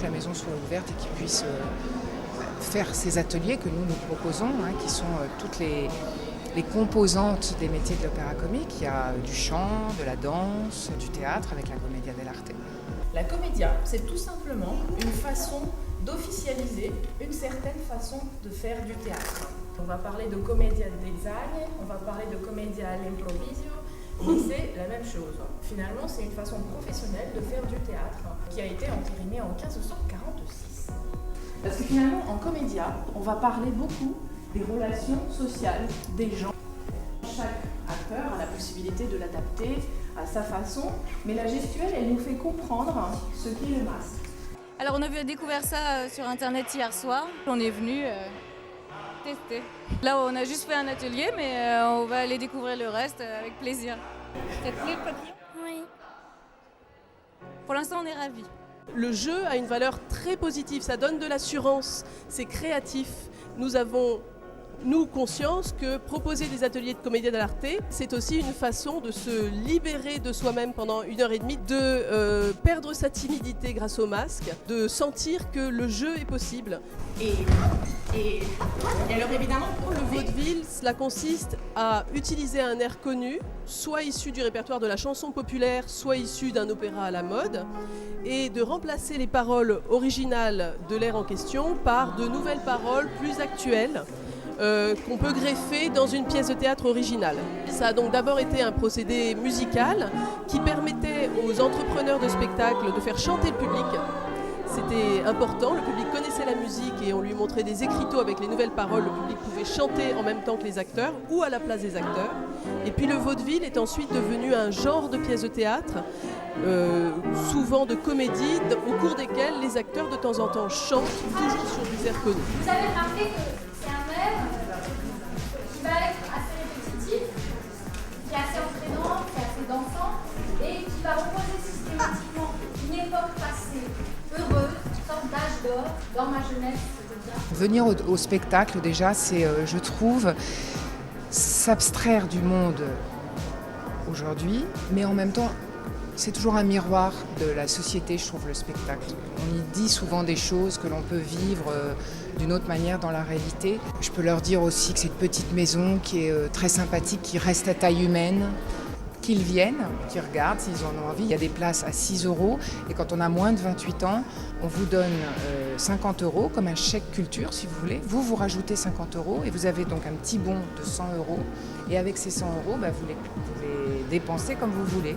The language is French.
que la maison soit ouverte et qu'ils puissent faire ces ateliers que nous proposons, qui sont toutes les composantes des métiers de l'opéra comique. Il y a du chant, de la danse, du théâtre avec la Commedia dell'arte. La Commedia, c'est tout simplement une façon d'officialiser une certaine façon de faire du théâtre. On va parler de Commedia design, on va parler de Commedia all'improviso, mais c'est la même chose. Finalement, c'est une façon professionnelle de faire du théâtre qui a été entérinée en 1546. Parce que finalement, en Commedia, on va parler beaucoup des relations sociales des gens. Chaque acteur a la possibilité de l'adapter à sa façon, mais la gestuelle, elle nous fait comprendre ce qu'est le masque. Alors on a découvert ça sur internet hier soir, on est venu tester. Là on a juste fait un atelier, mais on va aller découvrir le reste avec plaisir. Ça te plaît, papillon ? Oui. Pour l'instant on est ravis. Le jeu a une valeur très positive, ça donne de l'assurance, c'est créatif. Nous avons conscience que proposer des ateliers de Commedia dell'arte, c'est aussi une façon de se libérer de soi-même pendant 1h30, de perdre sa timidité grâce au masque, de sentir que le jeu est possible. Et alors évidemment, pour Le vaudeville, cela consiste à utiliser un air connu, soit issu du répertoire de la chanson populaire, soit issu d'un opéra à la mode, et de remplacer les paroles originales de l'air en question par de nouvelles paroles plus actuelles, qu'on peut greffer dans une pièce de théâtre originale. Ça a donc d'abord été un procédé musical qui permettait aux entrepreneurs de spectacles de faire chanter le public. C'était important, le public connaissait la musique et on lui montrait des écriteaux avec les nouvelles paroles. Le public pouvait chanter en même temps que les acteurs ou à la place des acteurs. Et puis le vaudeville est ensuite devenu un genre de pièce de théâtre, souvent de comédie, au cours desquelles les acteurs de temps en temps chantent, toujours sur des airs connus. Vous avez remarqué que c'est un air qui va être assez répétitif, qui est assez entraînant, qui est assez dansant et qui va reposer systématiquement une époque passée heureuse, une sorte d'âge d'or. Dans ma jeunesse, c'était bien. Venir au spectacle, déjà, c'est, je trouve, s'abstraire du monde aujourd'hui, mais en même temps, c'est toujours un miroir de la société, je trouve, le spectacle. On y dit souvent des choses que l'on peut vivre d'une autre manière dans la réalité. Je peux leur dire aussi que c'est une petite maison qui est très sympathique, qui reste à taille humaine, qu'ils viennent, qu'ils regardent s'ils en ont envie. Il y a des places à 6 € et quand on a moins de 28 ans, on vous donne 50 € comme un chèque culture si vous voulez. Vous rajoutez 50 € et vous avez donc un petit bon de 100 € et avec ces 100 €, vous les dépensez comme vous voulez.